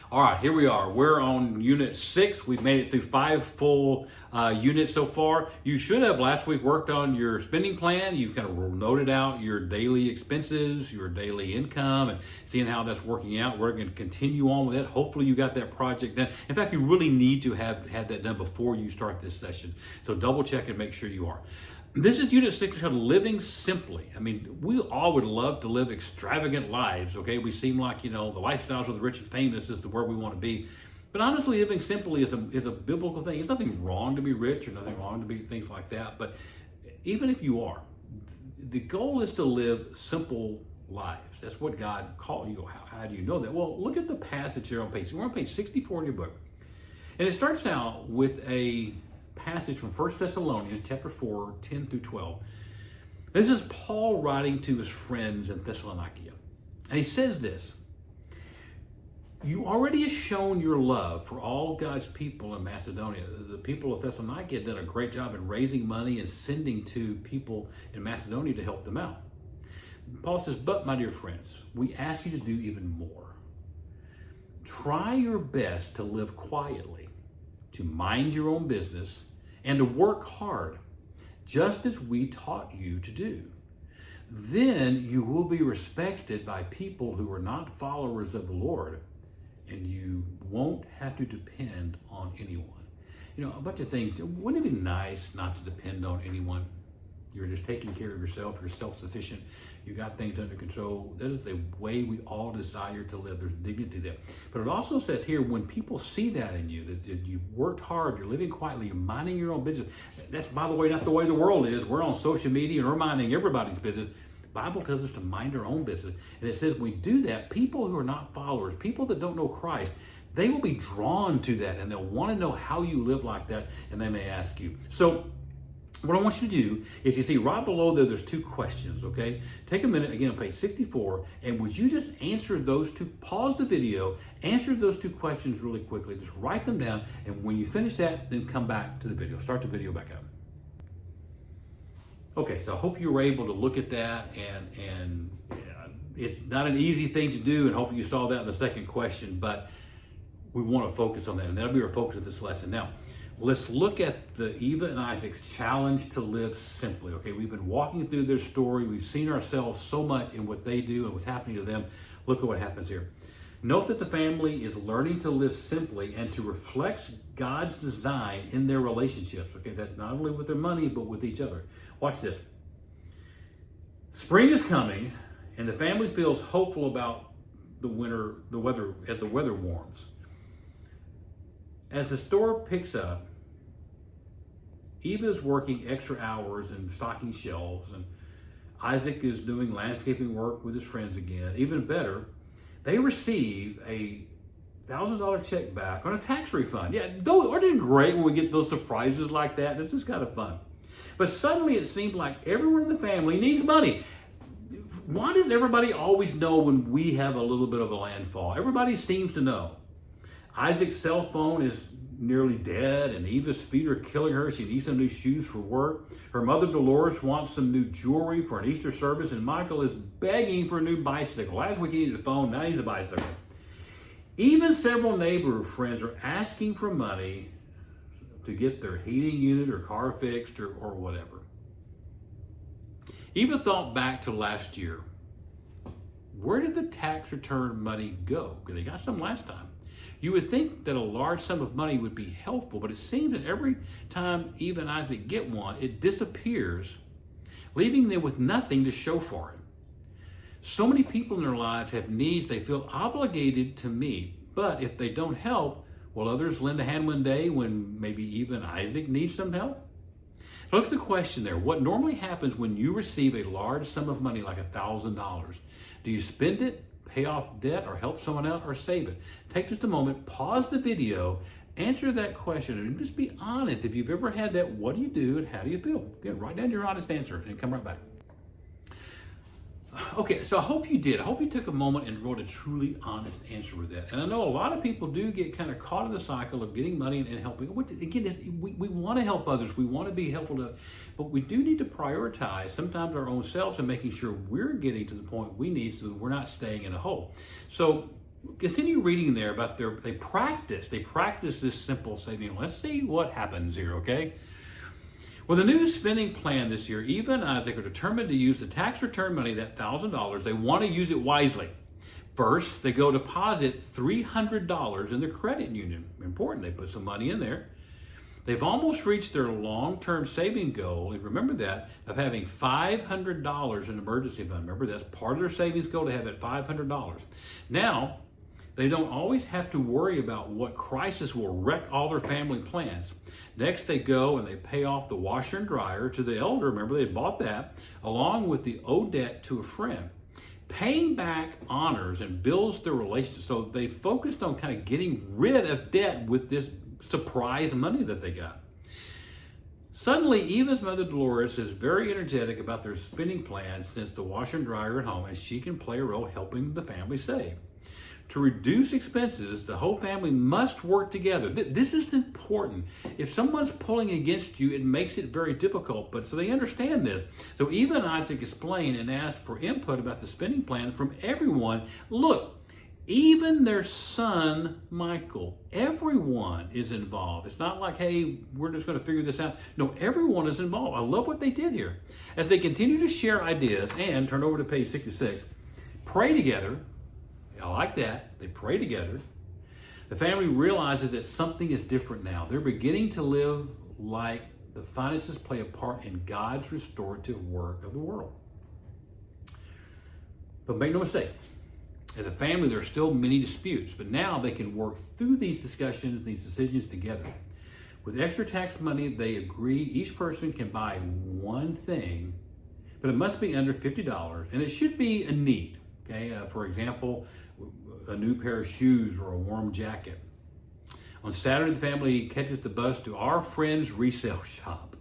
All right, here we are. We're on unit 6. We've made it through 5 full units so far. You should have last week worked on your spending plan. You've kind of noted out your daily expenses, your daily income, and seeing how that's working out. We're going to continue on with it. Hopefully you got that project done. In fact, you really need to have had that done before you start this session. So double check and make sure you are. This is unit 6 called Living Simply. I mean, we all would love to live extravagant lives, okay? We seem like, the lifestyles of the rich and famous is where we want to be. But honestly, living simply is a biblical thing. There's nothing wrong to be rich or nothing wrong to be things like that. But even if you are, the goal is to live simple lives. That's what God called you. How do you know that? Well, look at the passage here on page. We're on page 64 in your book. And it starts out with a passage from 1 Thessalonians chapter 4, 10 through 12. This is Paul writing to his friends in Thessalonica. And he says this: you already have shown your love for all God's people in Macedonia. The people of Thessalonica have done a great job in raising money and sending to people in Macedonia to help them out. Paul says, but my dear friends, we ask you to do even more. Try your best to live quietly, to mind your own business, and to work hard, just as we taught you to do. Then you will be respected by people who are not followers of the Lord, and you won't have to depend on anyone. A bunch of things. Wouldn't it be nice not to depend on anyone? You're just taking care of yourself. You're self-sufficient. You got things under control. That is the way we all desire to live. There's dignity there. But it also says here, when people see that in you, that you've worked hard, you're living quietly, you're minding your own business. That's, by the way, not the way the world is. We're on social media and we're minding everybody's business. The Bible tells us to mind our own business. And it says when we do that, people who are not followers, people that don't know Christ, they will be drawn to that and they'll want to know how you live like that, and they may ask you. So what I want you to do is, you see right below there's 2 questions, okay? Take a minute, again, on page 64, and would you just answer those 2, pause the video, answer those 2 questions really quickly, just write them down, and when you finish that, then come back to the video. Start the video back up. Okay, so I hope you were able to look at that, and it's not an easy thing to do, and hopefully you saw that in the second question, but we want to focus on that, and that'll be our focus of this lesson. Now, let's look at the Eva and Isaac's challenge to live simply. Okay, we've been walking through their story. We've seen ourselves so much in what they do and what's happening to them. Look at what happens here. Note that the family is learning to live simply and to reflect God's design in their relationships. Okay, that's not only with their money, but with each other. Watch this. Spring is coming, and the family feels hopeful about the weather as the weather warms. As the store picks up, Eva is working extra hours and stocking shelves, and Isaac is doing landscaping work with his friends again. Even better, they receive a $1,000 check back on a tax refund. Yeah, aren't it great when we get those surprises like that? This is kind of fun. But suddenly it seems like everyone in the family needs money. Why does everybody always know when we have a little bit of a landfall? Everybody seems to know. Isaac's cell phone is nearly dead, and Eva's feet are killing her. She needs some new shoes for work. Her mother, Dolores, wants some new jewelry for an Easter service, and Michael is begging for a new bicycle. Last week he needed a phone, now he needs a bicycle. Even several neighbor friends are asking for money to get their heating unit or car fixed or whatever. Eva thought back to last year. Where did the tax return money go? Because they got some last time. You would think that a large sum of money would be helpful, but it seems that every time Eva and Isaac get one, it disappears, leaving them with nothing to show for it. So many people in their lives have needs they feel obligated to meet, but if they don't help, will others lend a hand one day when maybe Eva and Isaac need some help? Look at the question there. What normally happens when you receive a large sum of money like $1,000? Do you spend it, pay off debt, or help someone out, or save it? Take just a moment, pause the video, answer that question, and just be honest. If you've ever had that, what do you do and how do you feel? Again, write down your honest answer and come right back. Okay, so I hope you did. I hope you took a moment and wrote a truly honest answer with that. And I know a lot of people do get kind of caught in the cycle of getting money and helping. Which, again, we want to help others. We want to be helpful to, but we do need to prioritize sometimes our own selves and making sure we're getting to the point we need so that we're not staying in a hole. So Continue reading there about they practice this simple saving. Let's see what happens here, okay? With a new spending plan this year, Eva and Isaac are determined to use the tax return money, that $1,000. They want to use it wisely. First, they go deposit $300 in their credit union. Important, they put some money in there. They've almost reached their long-term saving goal, and remember that, of having $500 in emergency fund. Remember, that's part of their savings goal, to have it $500. Now, they don't always have to worry about what crisis will wreck all their family plans. Next, they go and they pay off the washer and dryer to the elder. Remember, they bought that, along with the owed debt to a friend. Paying back honors and builds their relationship. So they focused on kind of getting rid of debt with this surprise money that they got. Suddenly, Eva's mother Dolores is very energetic about their spending plans since the washer and dryer at home, and she can play a role helping the family save. To reduce expenses, the whole family must work together. This is important. If someone's pulling against you, it makes it very difficult, but so they understand this. So Eva and Isaac explain and ask for input about the spending plan from everyone. Look, even their son, Michael, everyone is involved. It's not like, hey, we're just going to figure this out. No, everyone is involved. I love what they did here. As they continue to share ideas, and turn over to page 66, pray together. I like that. They pray together. The family realizes that something is different now. They're beginning to live like the finances play a part in God's restorative work of the world. But make no mistake, as a family, there are still many disputes, but now they can work through these discussions, these decisions together. With extra tax money, they agree each person can buy one thing, but it must be under $50, and it should be a need. Okay, for example, a new pair of shoes or a warm jacket. On Saturday, the family catches the bus to our friend's resale shop,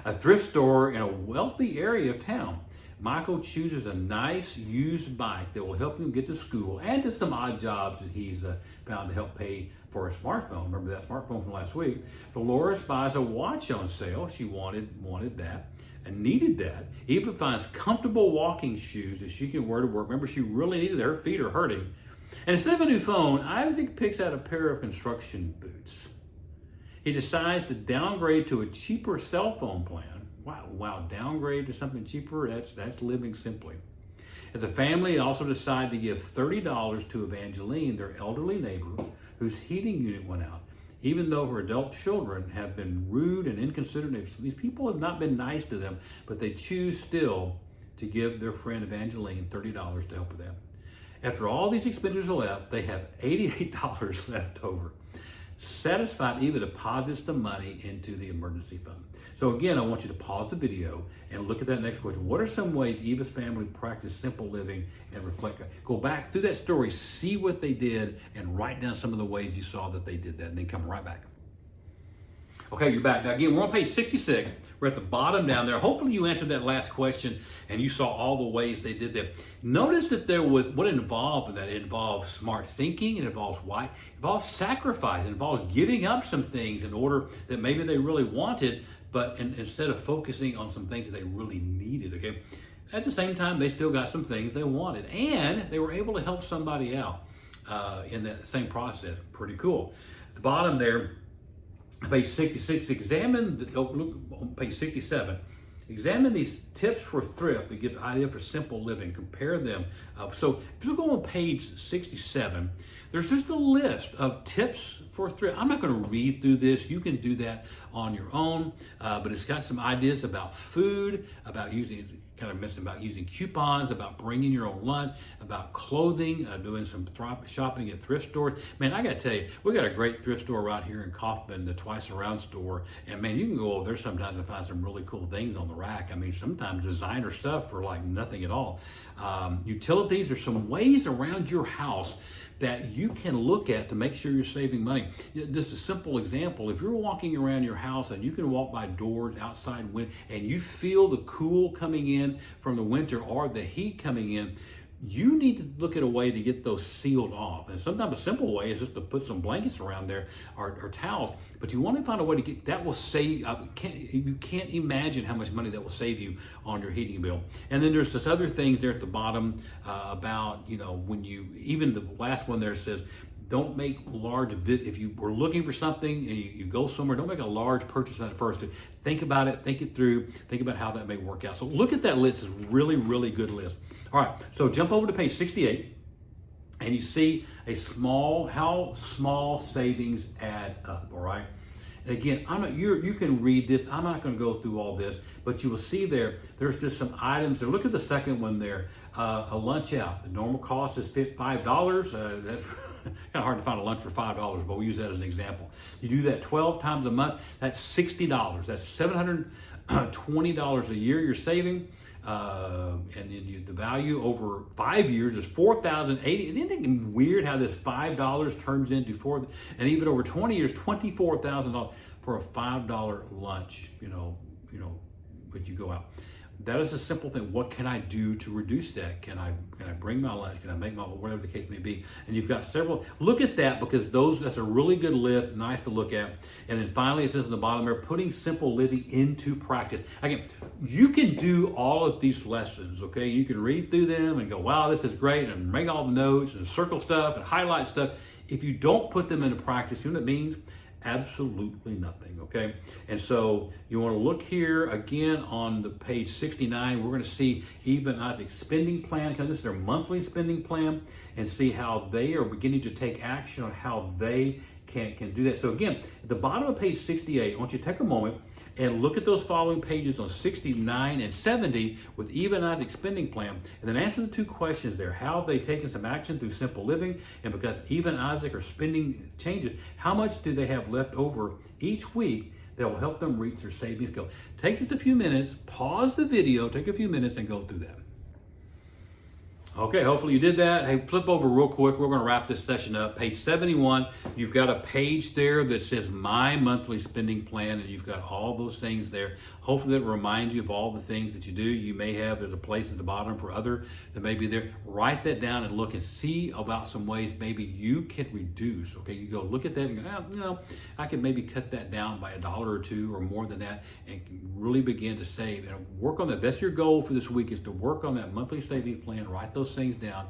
a thrift store in a wealthy area of town. Michael chooses a nice used bike that will help him get to school and to some odd jobs that he's found to help pay for a smartphone. Remember that smartphone from last week? Dolores buys a watch on sale. She wanted that and needed that. Eva finds comfortable walking shoes that she can wear to work. Remember, she really needed it. Her feet are hurting. And instead of a new phone, Isaac picks out a pair of construction boots. He decides to downgrade to a cheaper cell phone plan. Wow, downgrade to something cheaper, that's living simply. As a family, they also decide to give $30 to Evangeline, their elderly neighbor, whose heating unit went out. Even though her adult children have been rude and inconsiderate, these people have not been nice to them, but they choose still to give their friend Evangeline $30 to help with that. After all these expenditures are left, they have $88 left over. Satisfied, Eva deposits the money into the emergency fund. So again, I want you to pause the video and look at that next question. What are some ways Eva's family practiced simple living and reflect? Go back through that story, see what they did, and write down some of the ways you saw that they did that, and then come right back. Okay, you're back. Now again, we're on page 66. We're at the bottom down there. Hopefully you answered that last question and you saw all the ways they did that. Notice that there was, what it involved in that, it involves smart thinking, it involves why, it involves sacrifice, it involves giving up some things in order that maybe they really wanted, but instead of focusing on some things that they really needed, okay? At the same time, they still got some things they wanted, and they were able to help somebody out in that same process. Pretty cool. At the bottom there, page 66, look on page 67. Examine these tips for thrift that give an idea for simple living. Compare them. So if you go on page 67, there's just a list of tips for thrift. I'm not going to read through this. You can do that on your own. But it's got some ideas about food, about using coupons, about bringing your own lunch, about clothing, doing some shopping at thrift stores. Man, I got to tell you, we got a great thrift store right here in Kaufman, the Twice Around store. And man, you can go over there sometimes and find some really cool things on the rack. I mean, sometimes designer stuff for like nothing at all. Utilities, there's some ways around your house that you can look at to make sure you're saving money. Just a simple example, if you're walking around your house and you can walk by doors outside and you feel the cool coming in from the winter or the heat coming in, you need to look at a way to get those sealed off. And sometimes a simple way is just to put some blankets around there or towels. But you want to find a way to get that will save. You can't imagine how much money that will save you on your heating bill. And then there's this other things there at the bottom about, when you, even the last one there says, don't make large, if you were looking for something and you go somewhere, don't make a large purchase on it first. Think about it, think it through, think about how that may work out. So look at that list. It's a really, really good list. All right, so jump over to page 68 and you see how small savings add up, all right? And again, you can read this. I'm not going to go through all this, but you will see there's just some items there. Look at the second one there, a lunch out. The normal cost is $5. That's kind of hard to find a lunch for $5, but we'll use that as an example. You do that 12 times a month, that's $60. That's $720 a year you're saving. And then the value over 5 years is $4,080. Isn't it weird how this $5 turns into and even over 20 years, $24,000 for a $5 lunch, would you go out? That is a simple thing. What can I do to reduce that? Can I bring my lunch? Can I make my, whatever the case may be? And you've got several. Look at that, because that's a really good list, nice to look at. And then finally, it says at the bottom there, putting simple living into practice. Again, you can do all of these lessons, okay? You can read through them and go, wow, this is great, and make all the notes and circle stuff and highlight stuff. If you don't put them into practice, you know what it means? Absolutely nothing, okay? And so you want to look here again on the page 69. We're going to see even Isaac's spending plan, because this is their monthly spending plan, and see how they are beginning to take action on how they can do that. So again, at the bottom of page 68, I want you to take a moment and look at those following pages on 69 and 70 with Eve and Isaac's spending plan, and then answer the two questions there. How have they taken some action through simple living? And because Eve and Isaac are spending changes, how much do they have left over each week that will help them reach their savings goal? Take just a few minutes, pause the video, take a few minutes and go through that. Okay, hopefully you did that. Hey, flip over real quick. We're going to wrap this session up. Page 71, you've got a page there that says My Monthly Spending Plan, and you've got all those things there. Hopefully that reminds you of all the things that you do. You may have, there's a place at the bottom for other that may be there. Write that down and look and see about some ways maybe you can reduce. Okay, you go look at that and go, I can maybe cut that down by $1 or $2 or more than that, and really begin to save and work on that. That's your goal for this week, is to work on that monthly saving plan. Write those things down.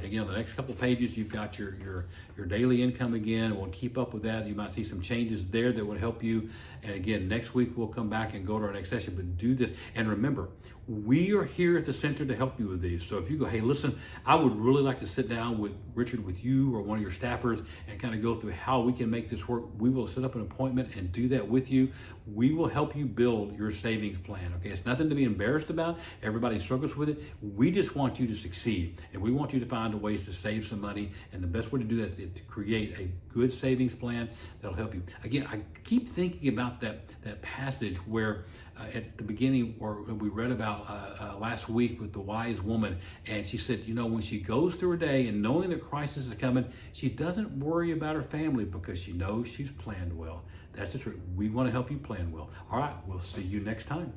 Again, on the next couple of pages, you've got your daily income again. We'll keep up with that. You might see some changes there that would help you. And again, next week we'll come back and go to our next session, but do this. And remember, we are here at the center to help you with these. So if you go, hey, listen, I would really like to sit down with Richard, with you or one of your staffers, and kind of go through how we can make this work, we will set up an appointment and do that with you. We will help you build your savings plan. Okay, it's nothing to be embarrassed about. Everybody struggles with it. We just want you to succeed, and we want you to find ways to save some money. And the best way to do that is to create a good savings plan that'll help you. Again, I keep thinking about that passage where at the beginning, or we read about last week with the wise woman, and she said, when she goes through her day and knowing that crisis is coming, she doesn't worry about her family because she knows she's planned well. That's the truth. We want to help you plan well. All right, we'll see you next time.